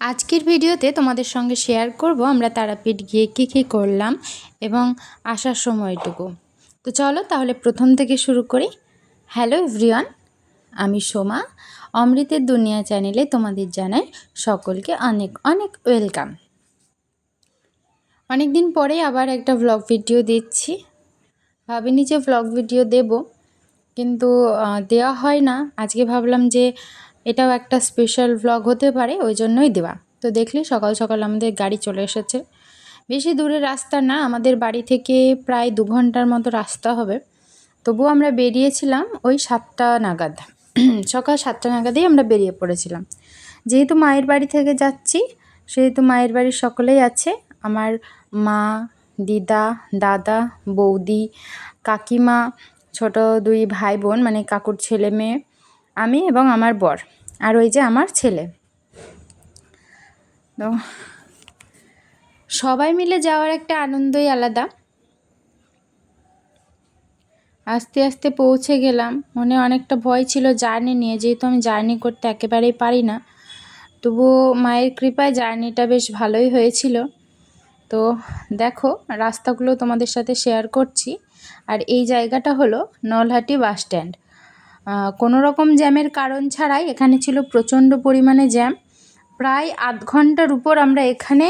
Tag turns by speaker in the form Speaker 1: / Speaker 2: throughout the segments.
Speaker 1: আজকের ভিডিওতে তোমাদের সঙ্গে শেয়ার করব আমরা তারাপীঠ গিয়ে কী করলাম এবং আসার সময়টুকু। তো চলো তাহলে প্রথম থেকে শুরু করি। হ্যালো এভরিওয়ান, আমি সোমা। অমৃতের দুনিয়া চ্যানেলে তোমাদের জানাই সকলকে অনেক অনেক ওয়েলকাম। অনেক দিন পরে আবার একটা ভ্লগ ভিডিও দিচ্ছি। ভাবিনি যে ভ্লগ ভিডিও দেব, কিন্তু দেওয়া হয় না। আজকে ভাবলাম যে এটাও একটা স্পেশাল ভ্লগ হতে পারে, ওই জন্যই দেওয়া। তো দেখলি সকাল সকাল আমাদের গাড়ি চলে এসেছে। বেশি দূরের রাস্তা না, আমাদের বাড়ি থেকে প্রায় 2 ঘন্টার মতো রাস্তা হবে। তবুও আমরা বেরিয়েছিলাম ওই 7টা নাগাদ। সকাল 7টা নাগাদেই আমরা বেরিয়ে পড়েছিলাম। যেহেতু মায়ের বাড়ি থেকে যাচ্ছি, সেহেতু মায়ের বাড়ির সকলেই আছে। আমার মা, দিদা, দাদা, বৌদি, কাকিমা, ছোট 2 ভাই বোন, মানে কাকুর ছেলে মেয়ে, আমি এবং আমার বর, আর ওই যে আমার ছেলে। তো সবাই মিলে যাওয়ার একটা আনন্দই আলাদা। আস্তে আস্তে পৌঁছে গেলাম। মনে অনেকটা ভয় ছিল জার্নি নিয়ে, যেহেতু আমি জার্নি করতে একেবারেই পারি না। তবুও মায়ের কৃপায় জার্নিটা বেশ ভালোই হয়েছিল। তো দেখো রাস্তাগুলো তোমাদের সাথে শেয়ার করছি। আর এই জায়গাটা হলো নলহাটি বাস স্ট্যান্ড। কোনো রকম জ্যামের কারণ ছাড়াই এখানে ছিল প্রচণ্ড পরিমাণে জ্যাম। প্রায় আধ ঘন্টার উপর আমরা এখানে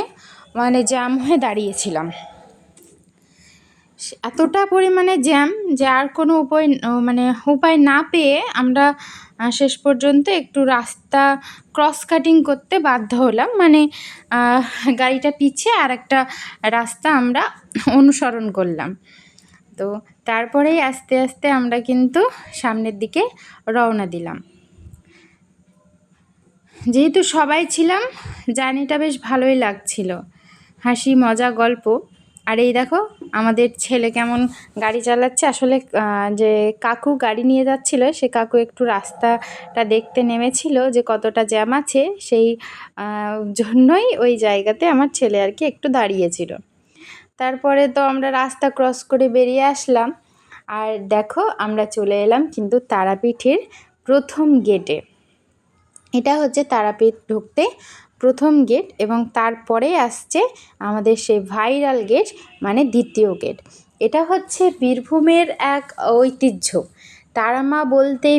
Speaker 1: জ্যাম হয়ে দাঁড়িয়েছিলাম। এতটা পরিমাণে জ্যাম যে আর কোনো উপায় না পেয়ে আমরা শেষ পর্যন্ত একটু রাস্তা ক্রস কাটিং করতে বাধ্য হলাম। গাড়িটা পিছিয়ে আর একটা রাস্তা আমরা অনুসরণ করলাম। তো তারপরেই আস্তে আস্তে আমরা কিন্তু সামনের দিকে রওনা দিলাম। যেহেতু সবাই ছিলাম, জার্নিটা বেশ ভালোই লাগছিল, হাসি মজা গল্প। আর এই দেখো আমাদের ছেলে কেমন গাড়ি চালাচ্ছে। আসলে যে কাকু গাড়ি নিয়ে যাচ্ছিল, সে কাকু একটু রাস্তাটা দেখতে নেমেছিল যে কতটা জ্যাম আছে, সেই জন্যই ওই জায়গাতে আমার ছেলে আর কি একটু দাঁড়িয়েছিল। তারপরে তো আমরা রাস্তা ক্রস করে বেরিয়ে আসলাম। আর দেখো আমরা চলে এলাম কিন্তু তারাপীঠের প্রথম গেটে। এটা হচ্ছে তারাপীঠ ঢুকতে প্রথম গেট, এবং তারপরে আসছে আমাদের সেই ভাইরাল গেট, মানে দ্বিতীয় গেট। এটা হচ্ছে বীরভূমের এক ঐতিহ্য। তারা মা বলতেই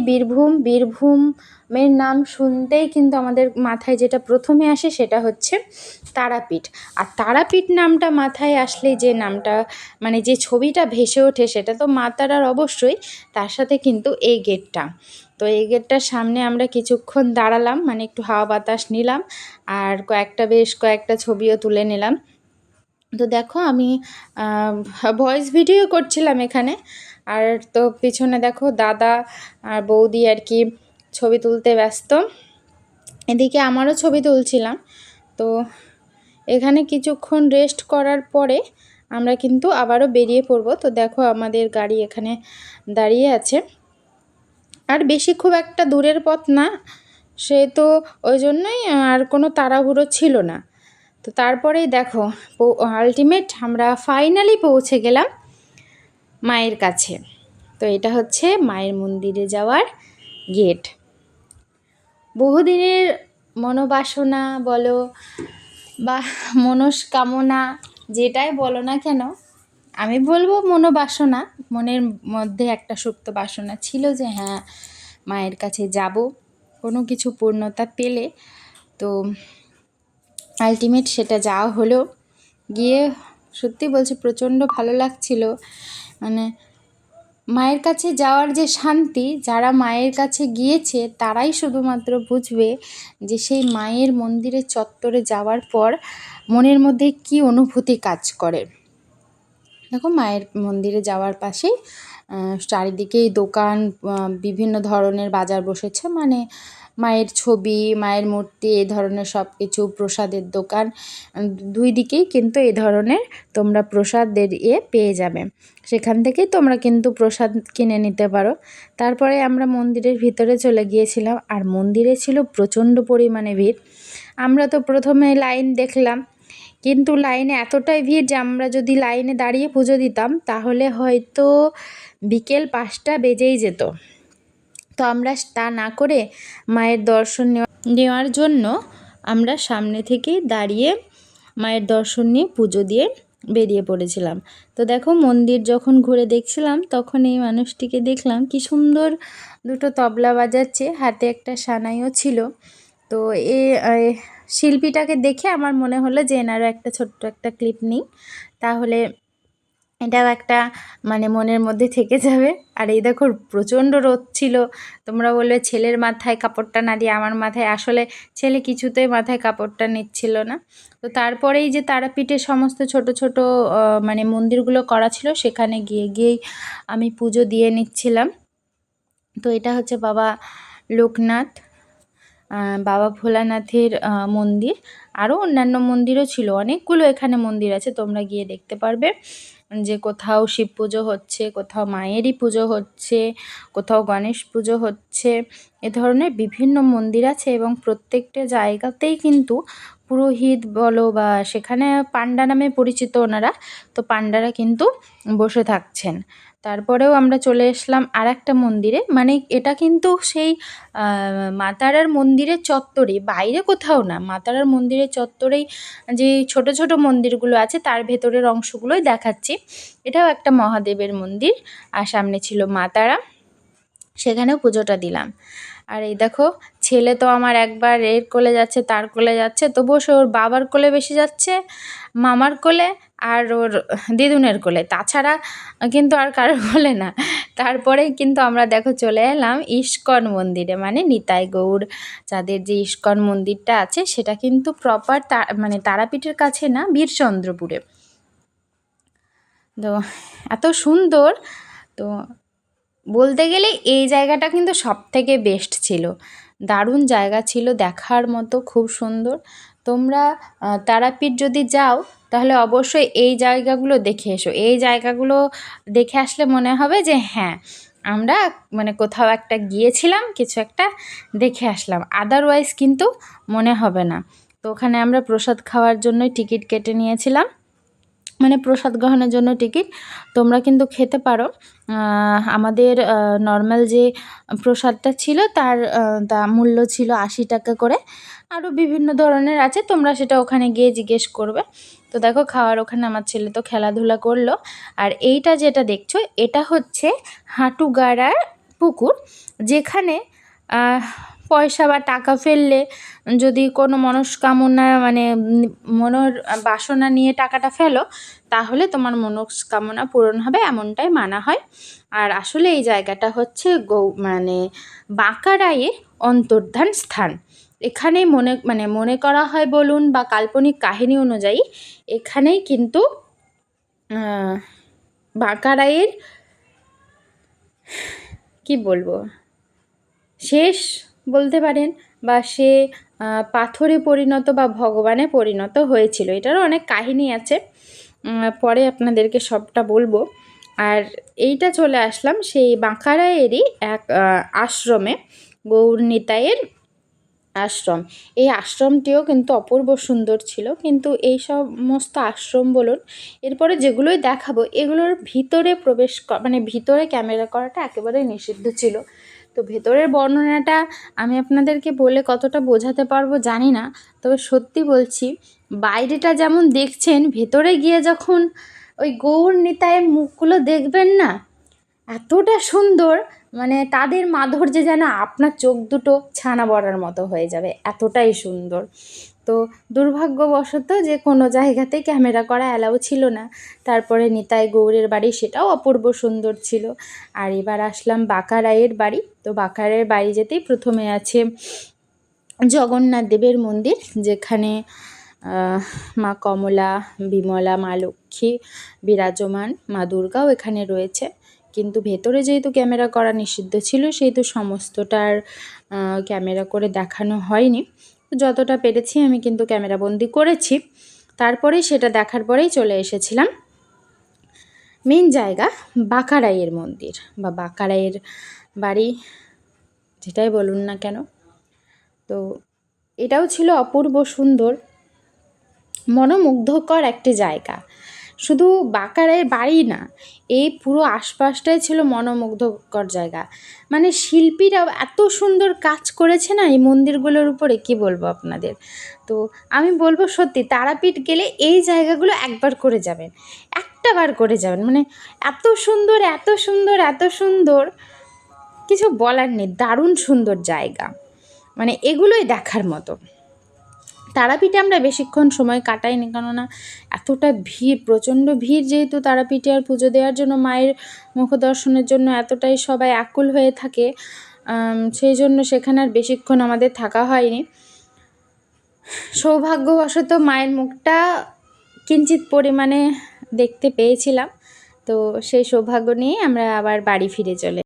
Speaker 1: বীরভূমের নাম শুনতেই কিন্তু আমাদের মাথায় যেটা প্রথমে আসে সেটা হচ্ছে তারাপীঠ। আর তারাপীঠ নামটা মাথায় আসলেই যে নামটা যে ছবিটা ভেসে ওঠে সেটা তো মা তারার অবশ্যই, তার সাথে কিন্তু এই গেটটা। তো এই গেটটার সামনে আমরা কিছুক্ষণ দাঁড়ালাম, একটু হাওয়া বাতাস নিলাম, আর বেশ কয়েকটা ছবিও তুলে নিলাম। তো দেখো আমি ভয়েস ভিডিও করছিলাম এখানে, আর তো পিছনে দেখো দাদা আর বৌদি আর কি ছবি তুলতে ব্যস্ত। এদিকে আমারও ছবি তুলছিলাম। তো এখানে কিছুক্ষণ রেস্ট করার পরে আমরা কিন্তু আবারও বেরিয়ে পড়ব। তো দেখো আমাদের গাড়ি এখানে দাঁড়িয়ে আছে। আর বেশি খুব একটা দূরের পথ না, সে তো ওই জন্যই আর কোনো তাড়াহুড়ো ছিল না। তো তারপরেই দেখো আলটিমেট আমরা ফাইনালি পৌঁছে গেলাম মায়ের কাছে। তো এটা হচ্ছে মায়ের মন্দিরে যাওয়ার গেট। বহুদিনের মনোবাসনা বলো বা মনস্কামনা, যেটাই বলো না কেন, আমি বলবো মনোবাসনা, মনের মধ্যে একটা সুপ্ত বাসনা ছিল যে হ্যাঁ মায়ের কাছে যাব কোনো কিছু পূর্ণতা পেলে। তো আলটিমেট সেটা যাওয়া হলো। গিয়ে সত্যি বলছি প্রচণ্ড ভালো লাগছিল। মায়ের কাছে যাওয়ার যে শান্তি, যারা মায়ের কাছে গিয়েছে তারাই শুধুমাত্র বুঝবে যে সেই মায়ের মন্দিরের চত্বরে যাওয়ার পর মনের মধ্যে কী অনুভূতি কাজ করে। দেখো মায়ের মন্দিরে যাওয়ার পাশেই চারিদিকেই দোকান, বিভিন্ন ধরনের বাজার বসেছে, মায়ের ছবি, মায়ের মূর্তি, এই ধরনের সব কিছু, প্রসাদের দোকান, 2 দিকেই কিন্তু এই ধরনের তোমরা প্রসাদের পেয়ে যাবে। সেখান থেকেই তোমরা কিন্তু প্রসাদ কিনে নিতে পারো। তারপরে আমরা মন্দিরের ভিতরে চলে গিয়েছিলাম, আর মন্দিরে ছিল প্রচণ্ড পরিমাণে ভিড়। আমরা তো প্রথমে লাইন দেখলাম, কিন্তু লাইনে এতটাই ভিড় যে আমরা যদি লাইনে দাঁড়িয়ে পুজো দিতাম তাহলে হয়তো বিকেল 5টা বেজেই যেত। তো আমরা তা না করে মায়ের দর্শন নেওয়ার জন্য আমরা সামনে থেকেই দাঁড়িয়ে মায়ের দর্শন নিয়ে পুজো দিয়ে বেরিয়ে পড়েছিলাম। তো দেখো মন্দির যখন ঘুরে দেখছিলাম তখন এই মানুষটিকে দেখলাম কি সুন্দর দুটো তবলা বাজাচ্ছে, হাতে একটা সানাইও ছিল। তো শিল্পীটাকে দেখে আমার মনে হলো যে এনারও একটা ছোট্ট একটা ক্লিপ নিই, তাহলে এটাও একটা মানে মনের মধ্যে থেকে যাবে। আর এই দেখো প্রচণ্ড রোদ ছিল, তোমরা বলবে ছেলের মাথায় কাপড়টা না দিয়ে, আমার মাথায় আসলে ছেলে কিছুতেই মাথায় কাপড়টা নিচ্ছিল না। তো তারপরেই যে তারাপীঠের সমস্ত ছোট ছোট মানে মন্দিরগুলো করা ছিল সেখানে গিয়েই আমি পুজো দিয়ে নিচ্ছিলাম। তো এটা হচ্ছে বাবা লোকনাথ, বাবা ভোলানাথের মন্দির। আরও অন্যান্য মন্দিরও ছিল, অনেকগুলো এখানে মন্দির আছে, তোমরা গিয়ে দেখতে পারবে যে কোথাও শিব পুজো হচ্ছে, কোথাও মায়েরই পুজো হচ্ছে, কোথাও গণেশ পুজো হচ্ছে। এ ধরনের বিভিন্ন মন্দির আছে এবং প্রত্যেকটা জায়গাতেই কিন্তু পুরোহিত বলো বা সেখানে পাণ্ডা নামে পরিচিত ওনারা, তো পাণ্ডারা কিন্তু বসে থাকছেন। তারপরেও আমরা চলে এসলাম আর একটা মন্দিরে, মানে এটা কিন্তু সেই মা তারার মন্দিরের চত্বরে, বাইরে কোথাও না, মা তারার মন্দিরের চত্বরেই যে ছোট ছোট মন্দিরগুলো আছে তার ভেতরের অংশগুলোই দেখাচ্ছি। এটাও একটা মহাদেবের মন্দির, আর সামনে ছিল মা তারা, সেখানেও পুজোটা দিলাম। আর এই দেখো ছেলে তো আমার একবার এর কোলে যাচ্ছে তার কোলে যাচ্ছে, তবুও সে ওর বাবার কোলে বেশি যাচ্ছে, মামার কোলে আর ওর দিদুনের কোলে, তাছাড়া কিন্তু আর কারোর কোলে না। তারপরেই কিন্তু আমরা দেখো চলে এলাম ইস্কন মন্দিরে, মানে নিতাই গৌর যাদের যে ইস্কন মন্দিরটা আছে সেটা কিন্তু প্রপার মানে তারাপীঠের কাছে না, বীরচন্দ্রপুরে। তো এত সুন্দর, তো বলতে গেলে এই জায়গাটা কিন্তু সবথেকে বেস্ট ছিল, দারুণ জায়গা ছিল, দেখার মতো, খুব সুন্দর। তোমরা তারাপীঠ যদি যাও তাহলে অবশ্যই এই জায়গাগুলো দেখে এসো, এই জায়গাগুলো দেখে আসলে মনে হবে যে হ্যাঁ আমরা মানে কোথাও একটা গিয়েছিলাম, কিছু একটা দেখে আসলাম, আদারওয়াইজ কিন্তু মনে হবে না। তো ওখানে আমরা প্রসাদ খাওয়ার জন্যই টিকিট কেটে নিয়েছিলাম, মানে প্রসাদ গ্রহণের জন্য টিকিট। তোমরা কিন্তু খেতে পারো, আমাদের নর্মাল যে প্রসাদটা ছিল তার মূল্য ছিল 80 টাকা করে, আরও বিভিন্ন ধরনের আছে, তোমরা সেটা ওখানে গিয়ে জিজ্ঞেস করবে। তো দেখো খাওয়ার ওখানে আমার ছেলে তো খেলাধুলা করলো। আর এইটা যেটা দেখছো এটা হচ্ছে হাঁটুগাড়ার পুকুর, যেখানে পয়সা বা টাকা ফেললে যদি কোনো মনস্কামনা মানে মনের বাসনা নিয়ে টাকাটা ফেলো তাহলে তোমার মনস্কামনা পূরণ হবে, এমনটাই মানা হয়। আর আসলে এই জায়গাটা হচ্ছে মানে বাঁকারাইয়ের অন্তর্ধান স্থান। এখানেই মনে করা হয় বলুন বা কাল্পনিক কাহিনী অনুযায়ী এখানেই কিন্তু বাঁকারাইয়ের কি বলবো শেষ বলতে পারেন, বা সে পাথরে পরিণত বা ভগবানে পরিণত হয়েছিল, এটারও অনেক কাহিনী আছে, পরে আপনাদেরকে সবটা বলবো। আর এইটা চলে আসলাম সেই বাঁকারাইয়েরই এক আশ্রমে, গৌর নিতাইয়ের আশ্রম। এই আশ্রমটিও কিন্তু অপূর্ব সুন্দর ছিল, কিন্তু এই সমস্ত আশ্রম বলুন এরপরে যেগুলোই দেখাবো এগুলোর ভিতরে প্রবেশ মানে ভিতরে ক্যামেরা করাটা একেবারেই নিষিদ্ধ ছিল। তো ভেতরের বর্ণনাটা আমি আপনাদেরকে বলে কতটা বোঝাতে পারবো জানি না, তবে সত্যি বলছি বাইরেটা যেমন দেখছেন, ভেতরে গিয়ে যখন ওই গৌর নিতাইয়ের মুখগুলো দেখবেন না, এতটা সুন্দর, মানে তাদের মাধুর্যে যেন আপনার চোখ দুটো ছানা বড়ার মতো হয়ে যাবে, এতটাই সুন্দর। তো দুর্ভাগ্যবশত যে কোনো জায়গাতেই ক্যামেরা করা অ্যালাউ ছিল না। তারপরে নিতাই গৌরের বাড়ি, সেটাও অপূর্ব সুন্দর ছিল। আর এবার আসলাম বাঁকারাইয়ের বাড়ি। তো বাঁকারাইয়ের বাড়ি যেতেই প্রথমে আছে জগন্নাথ দেবের মন্দির, যেখানে মা কমলা, বিমলা, মা লক্ষ্মী বিরাজমান, মা দুর্গাও এখানে রয়েছে। কিন্তু ভেতরে যেহেতু ক্যামেরা করা নিষিদ্ধ ছিল সেহেতু সমস্তটার ক্যামেরা করে দেখানো হয়নি, যতটা পেরেছি আমি কিন্তু ক্যামেরাবন্দি করেছি। তারপরেই সেটা দেখার পরেই চলে এসেছিলাম মেন জায়গা বাঁকারাইয়ের মন্দির বা বাঁকারাইয়ের বাড়ি, যেটাই বলুন না কেন। তো এটাও ছিল অপূর্ব সুন্দর, মনোমুগ্ধকর একটি জায়গা। শুধু বাঁকারের বাড়ি না, এই পুরো আশপাশটাই ছিল মনোমুগ্ধকর জায়গা। মানে শিল্পীরাও এত সুন্দর কাজ করেছে না এই মন্দিরগুলোর উপরে, কি বলবো আপনাদের। তো আমি বলবো সত্যি তারাপীঠ গেলে এই জায়গাগুলো একবার করে যাবেন, একটা বার করে যাবেন। মানে এত সুন্দর, এত সুন্দর, এত সুন্দর, কিছু বলার নেই, দারুণ সুন্দর জায়গা। মানে এগুলোই দেখার মতো। তারাপীঠে আমরা বেশিক্ষণ সময় কাটাইনি, কেননা এতটা ভিড়, প্রচণ্ড ভিড় যেহেতু তারাপীঠে আর পুজো দেওয়ার জন্য, মায়ের মুখ দর্শনের জন্য এতটাই সবাই আকুল হয়ে থাকে, সেই জন্য সেখানে আর বেশিক্ষণ আমাদের থাকা হয়নি। সৌভাগ্যবশত মায়ের মুখটা কিঞ্চিৎ পরিমাণে দেখতে পেয়েছিলাম, তো সেই সৌভাগ্য নিয়ে আমরা আবার বাড়ি ফিরে চলে